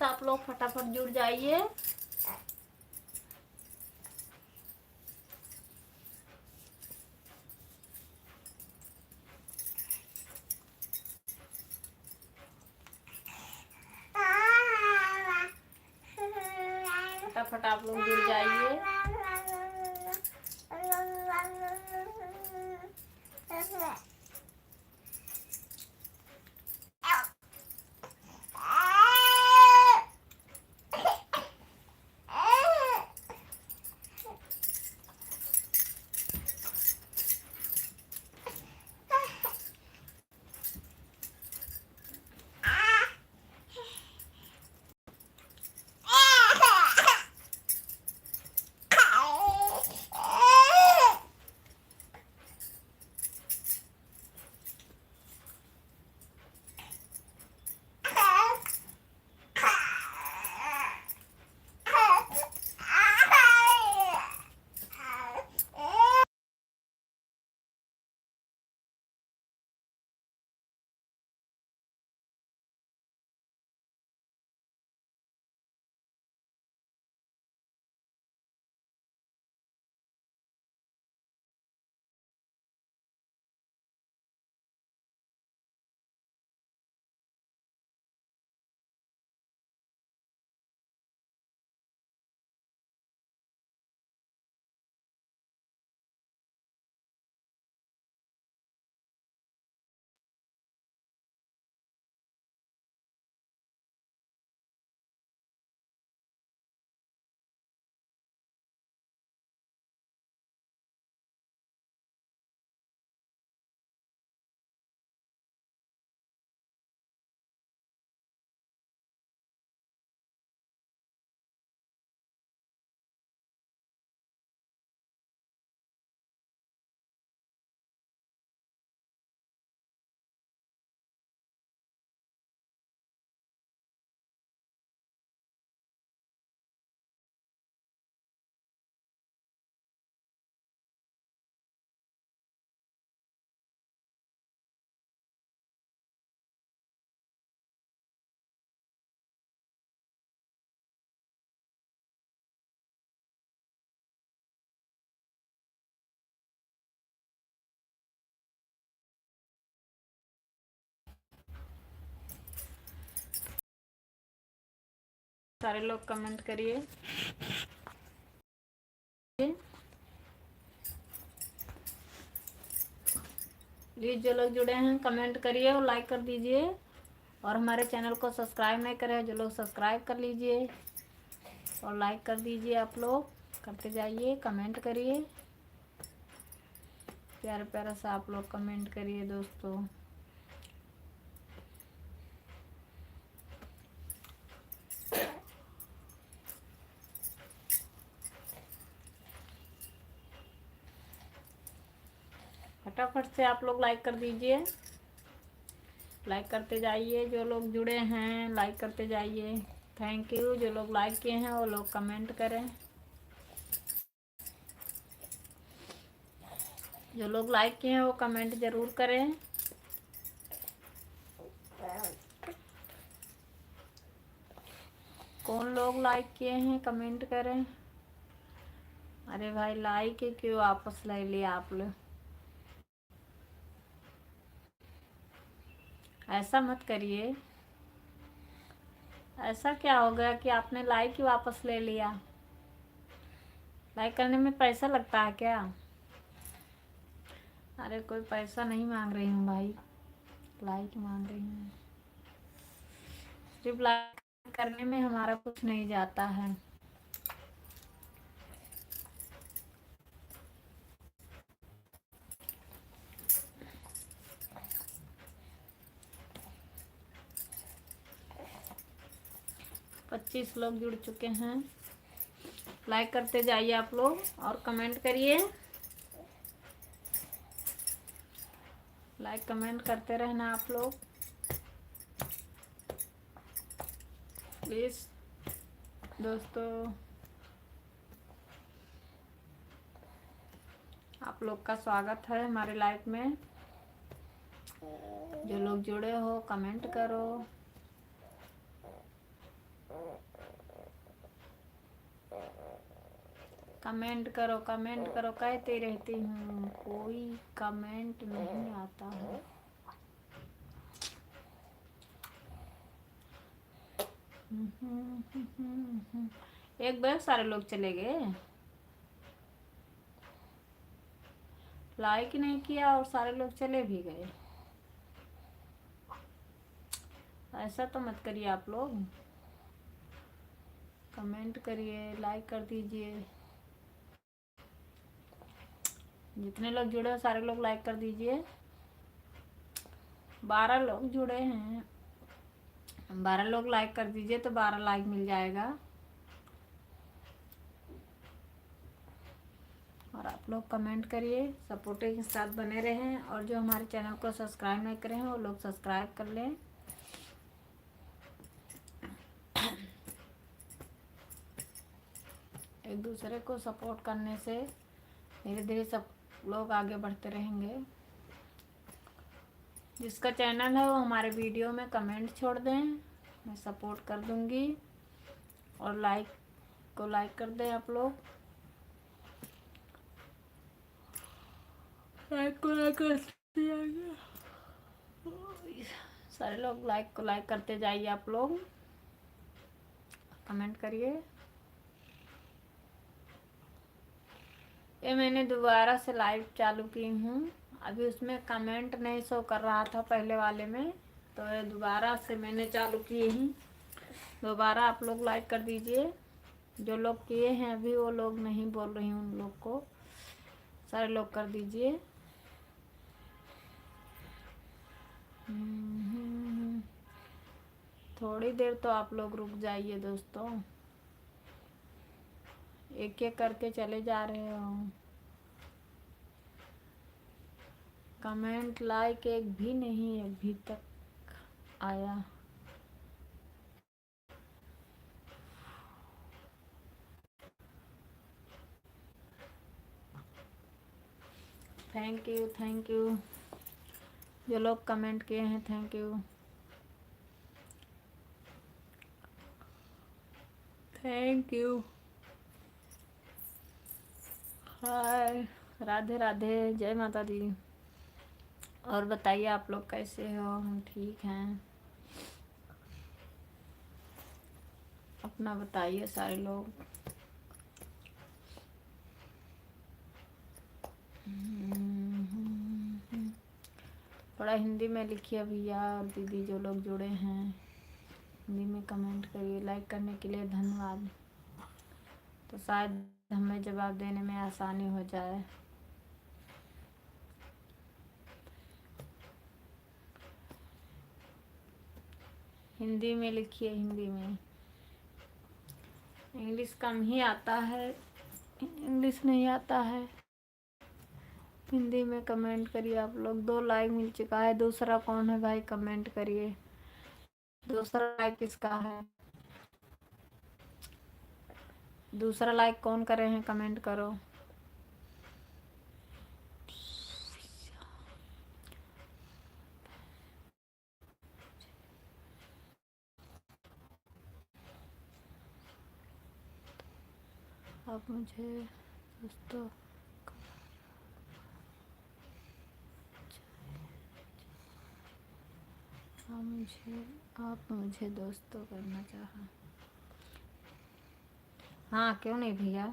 Please आप लोग फटाफट जुड़ जाइए। फटाफट आप लोग जुड़ जाइए। सारे लोग कमेंट करिए। प्लीज जो लोग जुड़े हैं कमेंट करिए और लाइक कर दीजिए, और हमारे चैनल को सब्सक्राइब नहीं करे जो लोग सब्सक्राइब कर लीजिए और लाइक कर दीजिए। आप लोग करते जाइए, कमेंट करिए, प्यारा प्यारा सा आप लोग कमेंट करिए दोस्तों। फटाफट से आप लोग लाइक कर दीजिए, लाइक करते जाइए। जो लोग जुड़े हैं लाइक करते जाइए। Thank you. जो लोग लाइक किए हैं वो लोग कमेंट करें। जो लोग लाइक किए हैं वो कमेंट ज़रूर करें। कौन लोग लाइक किए हैं कमेंट करें। अरे भाई लाइक क्यों वापस ले लिया आप लोग, ऐसा मत करिए। ऐसा क्या हो गया कि आपने लाइक ही वापस ले लिया। लाइक करने में पैसा लगता है क्या। अरे कोई पैसा नहीं मांग रही हूँ भाई, लाइक मांग रही हूँ। सिर्फ लाइक करने में हमारा कुछ नहीं जाता है। पच्चीस लोग जुड़ चुके हैं। लाइक करते जाइए आप लोग और कमेंट करिए। लाइक कमेंट करते रहना आप लोग प्लीज़ दोस्तों। आप लोग का स्वागत है हमारे लाइफ में। जो लोग जुड़े हो कमेंट करो। कमेंट करो कहती रहती हूँ, कोई कमेंट नहीं आता है। एक बार सारे लोग चले गए, लाइक नहीं किया और सारे लोग चले भी गए। ऐसा तो मत करिए आप लोग, कमेंट करिए, लाइक कर दीजिए। जितने लोग जुड़े हैं सारे लोग लाइक कर दीजिए। 12 लोग जुड़े हैं, 12 लोग लाइक कर दीजिए तो 12 लाइक मिल जाएगा। और आप लोग कमेंट करिए, सपोर्टिंग के साथ बने रहें। और जो हमारे चैनल को सब्सक्राइब नहीं करे हैं वो लोग सब्सक्राइब कर लें। एक दूसरे को सपोर्ट करने से धीरे धीरे सब लोग आगे बढ़ते रहेंगे। जिसका चैनल है वो हमारे वीडियो में कमेंट छोड़ दें, मैं सपोर्ट कर दूंगी। और लाइक कर दें आप लोग, लाइक कर दिया। सारे लोग लाइक करते जाइए। आप लोग कमेंट करिए। ये मैंने दोबारा से लाइव चालू की हूँ, अभी उसमें कमेंट नहीं शो कर रहा था पहले वाले में, तो ये दोबारा से मैंने चालू की हूँ। दोबारा आप लोग लाइक कर दीजिए। जो लोग किए हैं अभी वो लोग नहीं बोल रही हूँ, उन लोग को सारे लोग कर दीजिए। थोड़ी देर तो आप लोग रुक जाइए दोस्तों, एक एक करके चले जा रहे हो। कमेंट लाइक एक भी नहीं अभी तक आया। थैंक यू जो लोग कमेंट किए हैं, थैंक यू। हाय, राधे राधे, जय माता दी। और बताइए आप लोग कैसे हो? हम ठीक हैं, अपना बताइए सारे लोग। थोड़ा हिंदी में लिखिए भैया और दीदी, जो लोग जुड़े हैं हिंदी में कमेंट करिए। लाइक करने के लिए धन्यवाद, तो शायद हमें जवाब देने में आसानी हो जाए। हिंदी में लिखिए, हिंदी में। इंग्लिश कम ही आता है, इंग्लिश नहीं आता है। हिंदी में कमेंट करिए आप लोग। 2 लाइक मिल चुका है, दूसरा कौन है भाई? कमेंट करिए, दूसरा लाइक किसका है? दूसरा लाइक कौन करे हैं? कमेंट करो। आप मुझे दोस्तों आप मुझे दोस्तों करना चाहा। हाँ, क्यों नहीं भैया,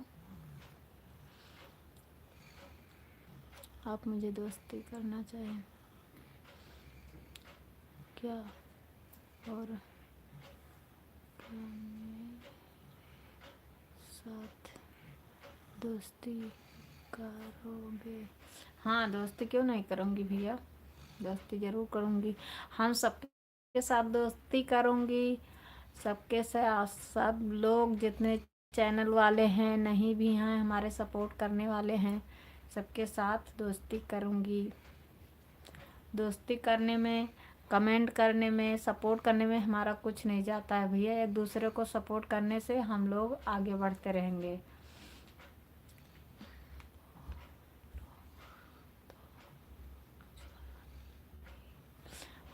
आप मुझे दोस्ती करना चाहें क्या? और क्या मेरे साथ दोस्ती करोगे? हाँ, दोस्ती क्यों नहीं करूँगी भैया, दोस्ती ज़रूर करूँगी। हम सबके साथ दोस्ती करूँगी, सबके साथ। सब लोग जितने चैनल वाले हैं, नहीं भी हैं, हमारे सपोर्ट करने वाले हैं, सबके साथ दोस्ती करूँगी। दोस्ती करने में, कमेंट करने में, सपोर्ट करने में हमारा कुछ नहीं जाता है भैया। एक दूसरे को सपोर्ट करने से हम लोग आगे बढ़ते रहेंगे।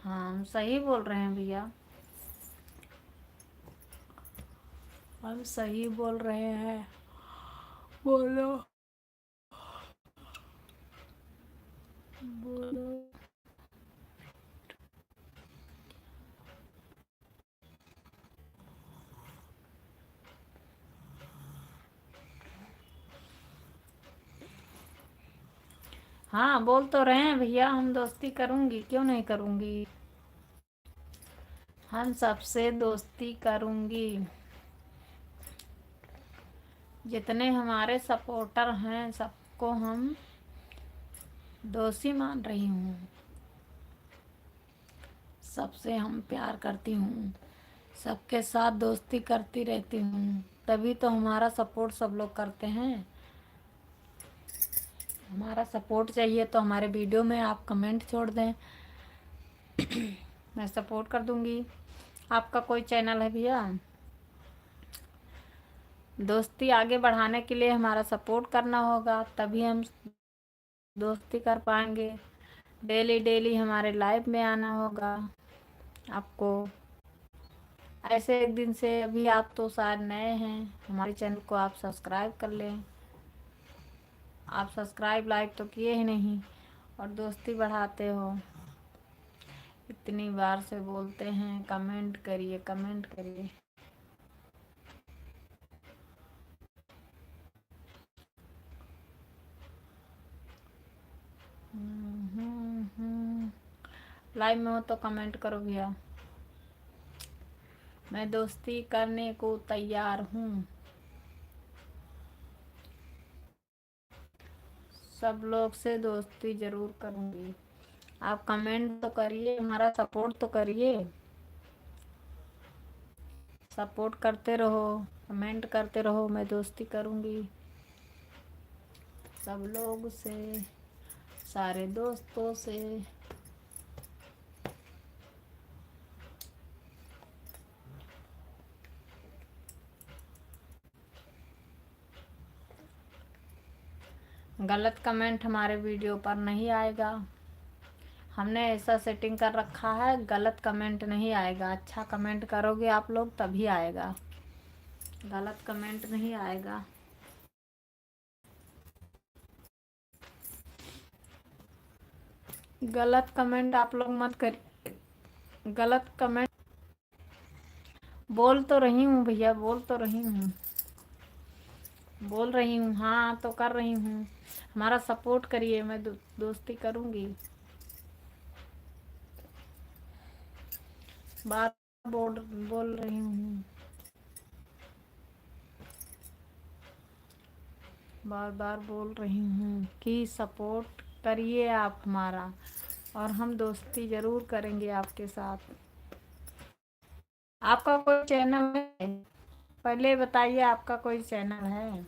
हाँ, हम सही बोल रहे हैं भैया। हम सही बोल रहे हैं, बोलो बोलो। हाँ बोल तो रहे हैं भैया, हम दोस्ती करूंगी, क्यों नहीं करूंगी, हम सबसे दोस्ती करूंगी। जितने हमारे सपोर्टर हैं सबको हम दोषी मान रही हूँ, सबसे हम प्यार करती हूँ, सबके साथ दोस्ती करती रहती हूँ, तभी तो हमारा सपोर्ट सब लोग करते हैं। हमारा सपोर्ट चाहिए तो हमारे वीडियो में आप कमेंट छोड़ दें, मैं सपोर्ट कर दूंगी। आपका कोई चैनल है भैया, दोस्ती आगे बढ़ाने के लिए हमारा सपोर्ट करना होगा, तभी हम दोस्ती कर पाएंगे। डेली डेली हमारे लाइव में आना होगा आपको। ऐसे एक दिन से, अभी आप तो शायद नए हैं, हमारे चैनल को आप सब्सक्राइब कर लें। आप सब्सक्राइब लाइक तो किए ही नहीं और दोस्ती बढ़ाते हो। इतनी बार से बोलते हैं कमेंट करिए कमेंट करिए। लाइव में हो तो कमेंट करो भैया। मैं दोस्ती करने को तैयार हूँ, सब लोग से दोस्ती जरूर करूँगी। आप कमेंट तो करिए, हमारा सपोर्ट तो करिए, सपोर्ट करते रहो, कमेंट करते रहो, मैं दोस्ती करूँगी सब लोग से, सारे दोस्तों से। गलत कमेंट हमारे वीडियो पर नहीं आएगा, हमने ऐसा सेटिंग कर रखा है, गलत कमेंट नहीं आएगा। अच्छा कमेंट करोगे आप लोग तभी आएगा, गलत कमेंट नहीं आएगा। गलत कमेंट आप लोग मत करिए, गलत कमेंट। बोल तो रही हूँ भैया, बोल तो रही हूँ, बोल रही हूँ, हाँ तो कर रही हूँ। हमारा सपोर्ट करिए, मैं दोस्ती करूँगी। बार बोल रही हूँ, बार बार बोल रही हूँ कि सपोर्ट करिए आप हमारा, और हम दोस्ती ज़रूर करेंगे आपके साथ। आपका कोई चैनल है? पहले बताइए, आपका कोई चैनल है?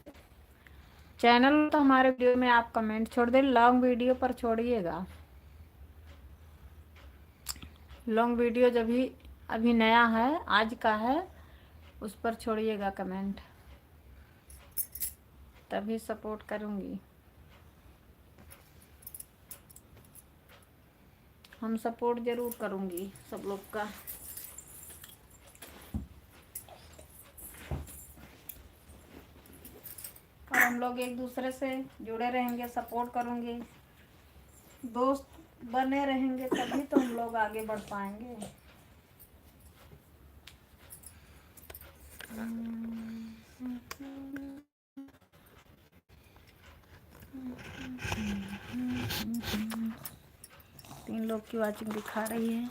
चैनल तो हमारे वीडियो में आप कमेंट छोड़ दें, लॉन्ग वीडियो पर छोड़िएगा। लॉन्ग वीडियो जब भी अभी नया है, आज का है, उस पर छोड़िएगा कमेंट, तभी सपोर्ट करूँगी। हम सपोर्ट ज़रूर करूँगी सब लोग का। और हम लोग एक दूसरे से जुड़े रहेंगे, सपोर्ट करूँगी, दोस्त बने रहेंगे, तभी तो हम लोग आगे बढ़ पाएंगे। तीन लोग की वाचिंग दिखा रही है,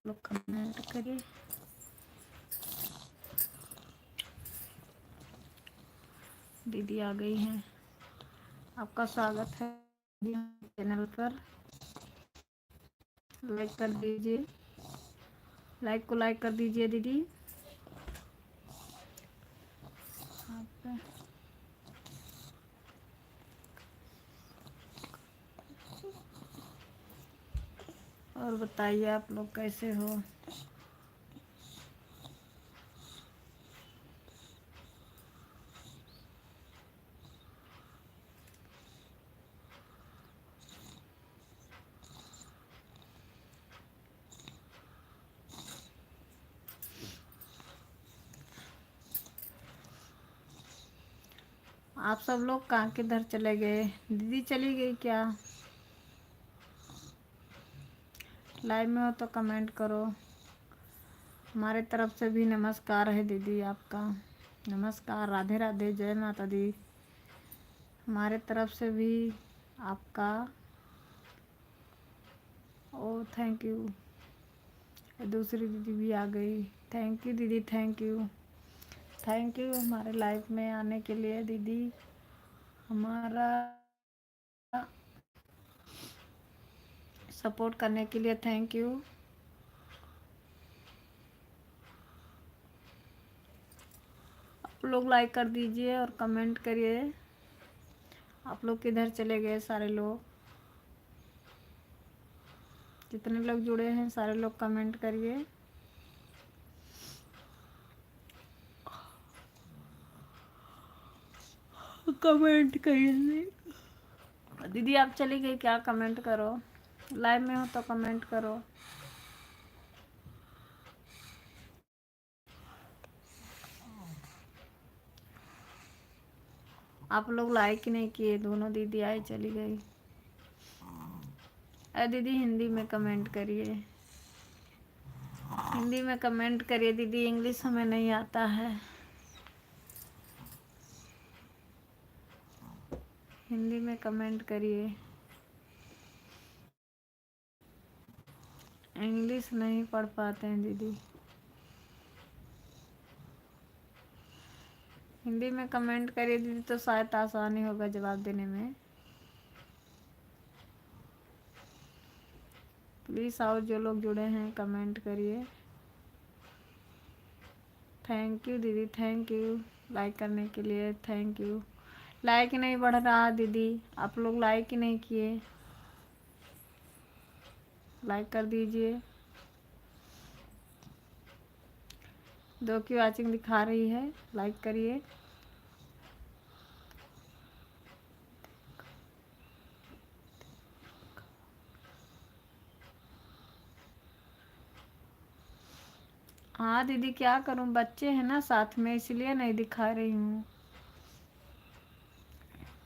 लोग कमेंट करिए। दीदी आ गई हैं, आपका स्वागत है चैनल पर। लाइक कर दीजिए, लाइक को लाइक कर दीजिए दीदी। और बताइए आप लोग कैसे हो? आप सब लोग कहाँ किधर चले गए? दीदी चली गई क्या? लाइव में हो तो कमेंट करो। हमारे तरफ से भी नमस्कार है दीदी आपका। नमस्कार, राधे राधे, जय माता दी। हमारे तरफ से भी आपका ओ थैंक यू। दूसरी दीदी भी आ गई। थैंक यू दीदी, थैंक यू, थैंक यू हमारे लाइफ में आने के लिए दीदी। हमारा सपोर्ट करने के लिए थैंक यू। आप लोग लाइक कर दीजिए और कमेंट करिए। आप लोग किधर चले गए सारे लोग? जितने लोग जुड़े हैं सारे लोग कमेंट करिए। कमेंट करिए। दीदी आप चली गई क्या? कमेंट करो। लाइव में हो तो कमेंट करो। आप लोग लाइक ही नहीं किए। दोनों दीदी आई चली गई। अरे दीदी हिंदी में कमेंट करिए। हिंदी में कमेंट करिए दीदी, इंग्लिश हमें नहीं आता है। हिंदी में कमेंट करिए। इंग्लिश नहीं पढ़ पाते हैं दीदी। हिंदी में कमेंट करिए दीदी तो शायद आसानी होगा जवाब देने में। प्लीज़ और जो लोग जुड़े हैं कमेंट करिए। थैंक यू दीदी, थैंक यू लाइक करने के लिए, थैंक यू। लाइक ही नहीं बढ़ रहा दीदी, आप लोग लाइक ही नहीं किए। लाइक कर दीजिए। 2 की वॉचिंग दिखा रही है, लाइक करिए। हाँ दीदी क्या करूँ, बच्चे हैं ना साथ में इसलिए नहीं दिखा रही हूँ।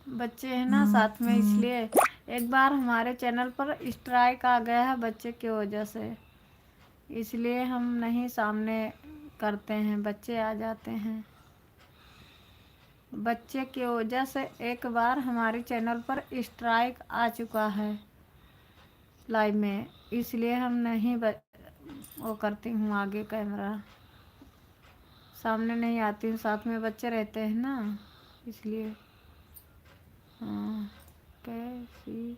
बच्चे हैं ना साथ में इसलिए। एक बार हमारे चैनल पर स्ट्राइक आ गया है बच्चे की वजह से, इसलिए हम नहीं सामने करते हैं, बच्चे आ जाते हैं। बच्चे की वजह से एक बार हमारे चैनल पर स्ट्राइक आ चुका है लाइव में, इसलिए हम नहीं वो करती हूँ आगे कैमरा, सामने नहीं आती हूँ। साथ में बच्चे रहते हैं ना इसलिए। हाँ कैसी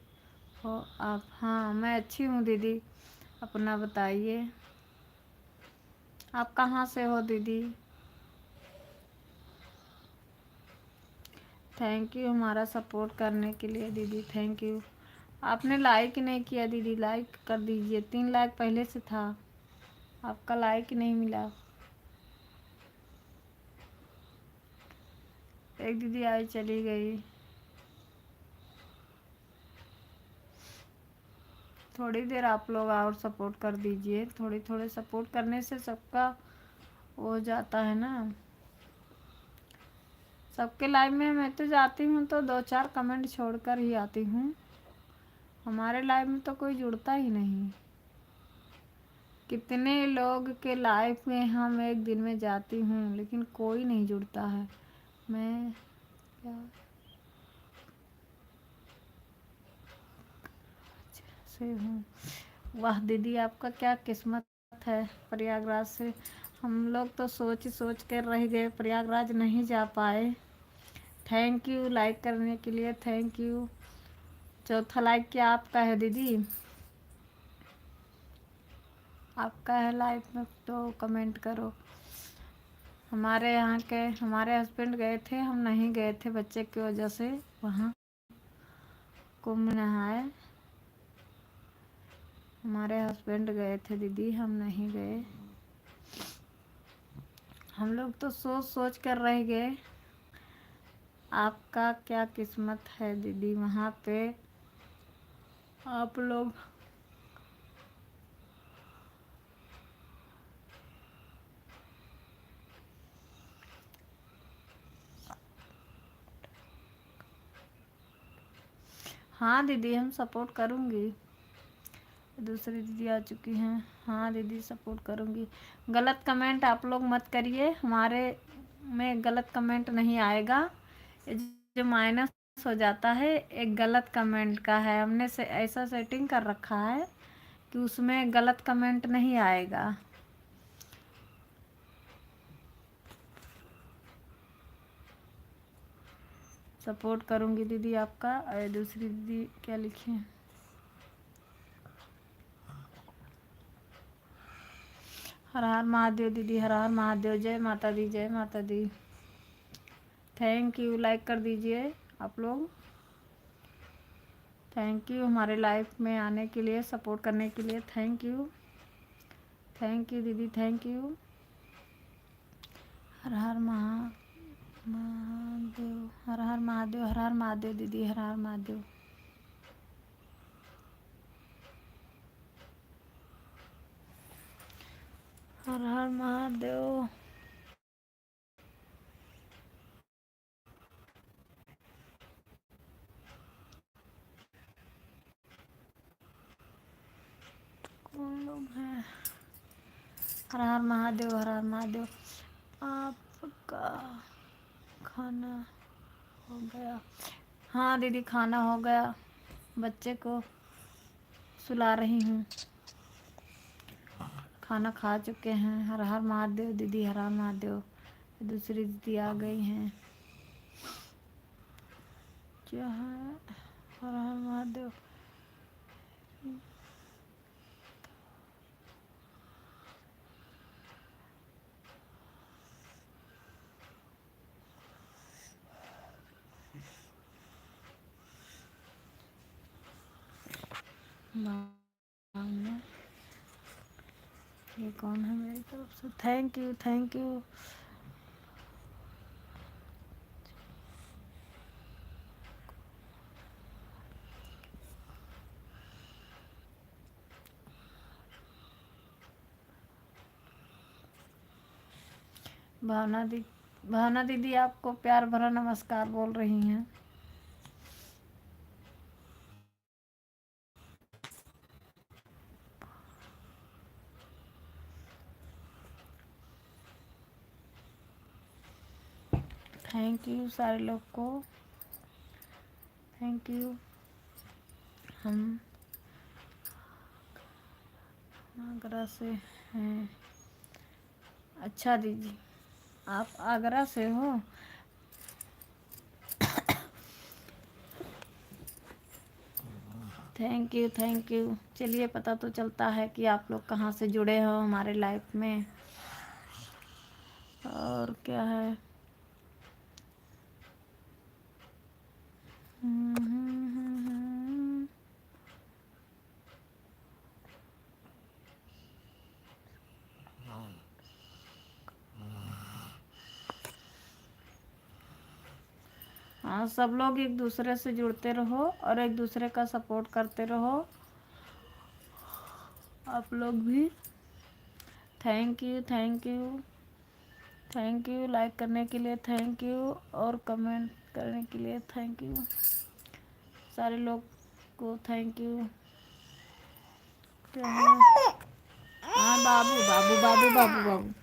हो आप? हाँ मैं अच्छी हूँ दीदी, अपना बताइए। आप कहाँ से हो दीदी? थैंक यू हमारा सपोर्ट करने के लिए दीदी, थैंक यू। आपने लाइक नहीं किया दीदी, लाइक कर दीजिए। 3 लाइक पहले से था, आपका लाइक नहीं मिला। एक दीदी आई चली गई। थोड़ी देर आप लोग और सपोर्ट कर दीजिए। थोड़ी थोड़े सपोर्ट करने से सबका हो जाता है ना। सबके लाइव में मैं तो जाती हूँ तो 2-4 कमेंट छोड़कर ही आती हूँ। हमारे लाइव में तो कोई जुड़ता ही नहीं। कितने लोग के लाइव में हम एक दिन में जाती हूँ लेकिन कोई नहीं जुड़ता है। मैं क्या से हूँ। वाह दीदी आपका क्या किस्मत है। प्रयागराज से हम लोग तो सोच सोच कर रह गए, प्रयागराज नहीं जा पाए। थैंक यू लाइक करने के लिए, थैंक यू। चौथा लाइक क्या आपका है दीदी? आपका है लाइव में तो कमेंट करो। हमारे यहाँ के हमारे हस्बैंड गए थे, हम नहीं गए थे बच्चे की वजह से वहाँ कुंभ नहाए। हमारे हस्बैंड गए थे दीदी, हम नहीं गए। हम लोग तो सोच सोच कर रह गए। आपका क्या किस्मत है दीदी, वहाँ पे आप लोग हाँ दीदी, हम सपोर्ट करूँगी। दूसरी दीदी आ चुकी हैं। हाँ दीदी, सपोर्ट करूँगी। गलत कमेंट आप लोग मत करिए, हमारे में गलत कमेंट नहीं आएगा। ये जो माइनस हो जाता है एक गलत कमेंट का है, हमने से ऐसा सेटिंग कर रखा है कि उसमें गलत कमेंट नहीं आएगा। सपोर्ट करूँगी दीदी आपका। और दूसरी दीदी क्या लिखी है? हर हर महादेव दीदी, हर हर महादेव। जय माता दी, जय माता दी। थैंक यू, लाइक कर दीजिए आप लोग। थैंक यू हमारे लाइफ में आने के लिए, सपोर्ट करने के लिए। थैंक यू, थैंक यू दीदी, थैंक यू। हर हर महादेव, हर हर महादेव, हर हर महादेव दीदी, हर हर महादेव। हर हर महादेव। कौन लोग हैं? हर हर महादेव, हर हर महादेव। आपका खाना हो गया? हाँ दीदी, खाना हो गया, बच्चे को सुला रही हूँ। खाना खा चुके हैं। हर हर महादेव दीदी, हर हर महादेव। दूसरी दीदी आ गई हैं। क्या है? हर हर महादेव। ये कौन है मेरी तरफ से? Thank you, thank you. Bhavna दीदी आपको प्यार भरा नमस्कार बोल रही हैं। थैंक यू सारे लोग को, थैंक यू। हम आगरा से हैं। अच्छा दीदी, आप आगरा से हो? Thank you, thank you. चलिए, पता तो चलता है कि आप लोग कहाँ से जुड़े हो हमारे लाइफ में। और क्या है? हाँ, सब लोग एक दूसरे से जुड़ते रहो और एक दूसरे का सपोर्ट करते रहो। आप लोग भी। Thank you, thank you, thank you. Like करने के लिए थैंक यू, और कमेंट करने के लिए थैंक यू। सारे लोग को थैंक यू। क्या है? हाँ बाबू, बाबू, बाबू, बाबू, बाबू।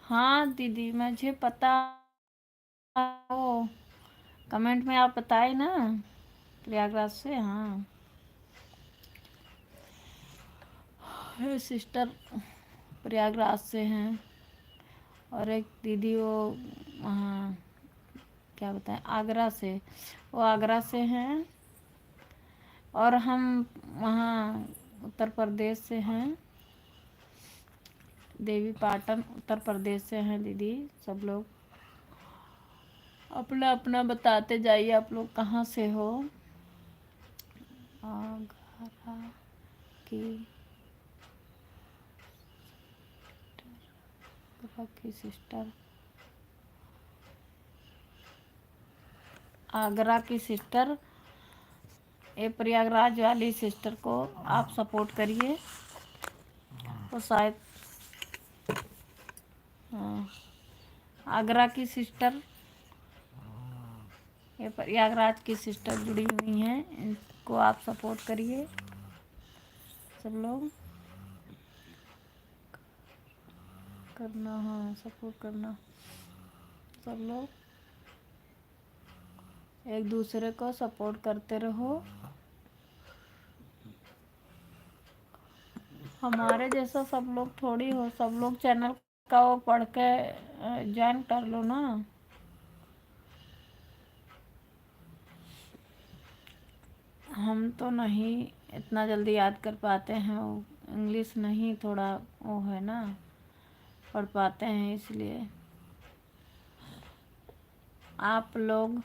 हाँ दीदी, मुझे पता हो। कमेंट में आप बताए ना, प्रयागराज से। हाँ, मेरे सिस्टर प्रयागराज से हैं, और एक दीदी वो वहाँ क्या बताएं, आगरा से। वो आगरा से हैं, और हम वहाँ उत्तर प्रदेश से हैं। देवी पाटन उत्तर प्रदेश से हैं दीदी। सब लोग अपना अपना बताते जाइए, आप लोग कहाँ से हो। आगरा की, आगरा की सिस्टर, आगरा की सिस्टर ये प्रयागराज वाली सिस्टर को आप सपोर्ट करिए। वो शायद आगरा की सिस्टर, ये प्रयागराज की सिस्टर जुड़ी हुई हैं, इनको आप सपोर्ट करिए सब लोग। करना, हाँ सपोर्ट करना सब लोग, एक दूसरे को सपोर्ट करते रहो। हमारे जैसा सब लोग थोड़ी हो, सब लोग चैनल का वो पढ़ के ज्वाइन कर लो ना। हम तो नहीं इतना जल्दी याद कर पाते हैं, वो इंग्लिश नहीं थोड़ा वो है ना, पढ़ पाते हैं, इसलिए आप लोग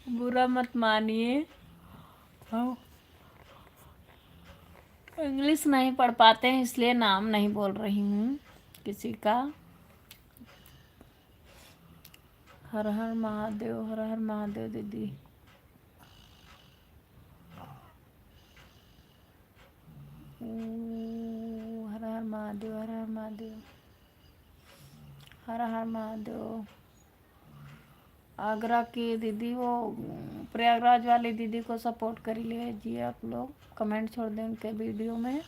बुरा मत मानिए। हाँ, इंग्लिश नहीं पढ़ पाते हैं इसलिए नाम नहीं बोल रही हूँ किसी का। हर हर महादेव, हर हर महादेव दीदी। हर हर महादेव, हर हर महादेव, हर हर महादेव। आगरा की दीदी, वो प्रयागराज वाली दीदी को सपोर्ट कर लीजिए आप लोग, कमेंट छोड़ दें उनके वीडियो में।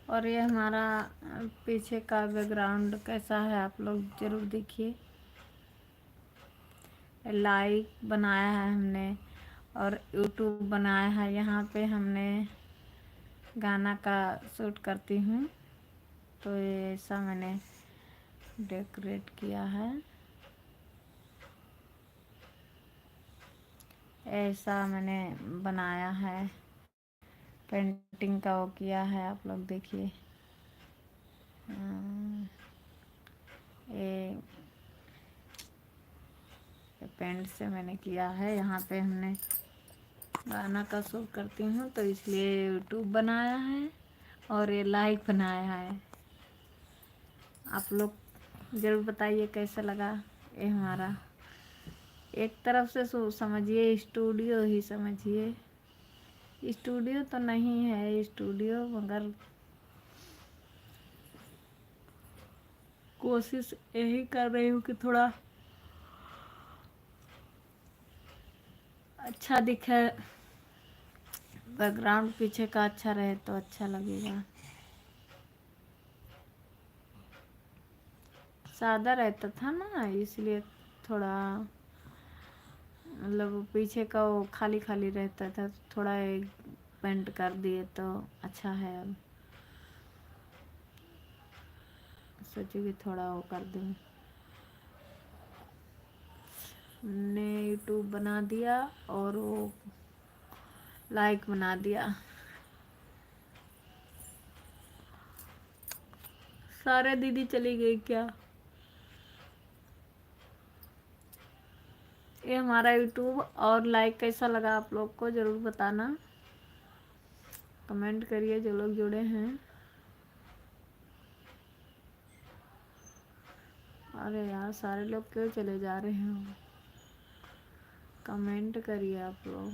और ये हमारा पीछे का बैकग्राउंड कैसा है आप लोग ज़रूर देखिए। लाइक बनाया है हमने और यूट्यूब बनाया है, यहाँ पे हमने गाना का शूट करती हूँ, तो ये ऐसा मैंने डेकोरेट किया है, ऐसा मैंने बनाया है, पेंटिंग का वो किया है, आप लोग देखिए। ये पेंट से मैंने किया है, यहाँ पे हमने गाना का शूट करती हूँ तो इसलिए यूट्यूब बनाया है और ये लाइक बनाया है। आप लोग ज़रूर बताइए कैसा लगा। ये हमारा एक तरफ से समझिए स्टूडियो ही समझिए, स्टूडियो तो नहीं है स्टूडियो, मगर कोशिश यही कर रही हूँ कि थोड़ा अच्छा दिखे, बैकग्राउंड पीछे का अच्छा रहे तो अच्छा लगेगा। सादा रहता था ना, इसलिए थोड़ा मतलब पीछे का वो खाली खाली रहता था, थोड़ा एक पेंट कर दिए तो अच्छा है। अब सोचो कि थोड़ा वो कर दूँ, ने यूट्यूब बना दिया और वो लाइक बना दिया। सारे दीदी चली गई क्या? ये हमारा यूट्यूब और लाइक कैसा लगा आप लोग को ज़रूर बताना, कमेंट करिए जो लोग जुड़े हैं। अरे यार सारे लोग क्यों चले जा रहे हैं, कमेंट करिए आप लोग।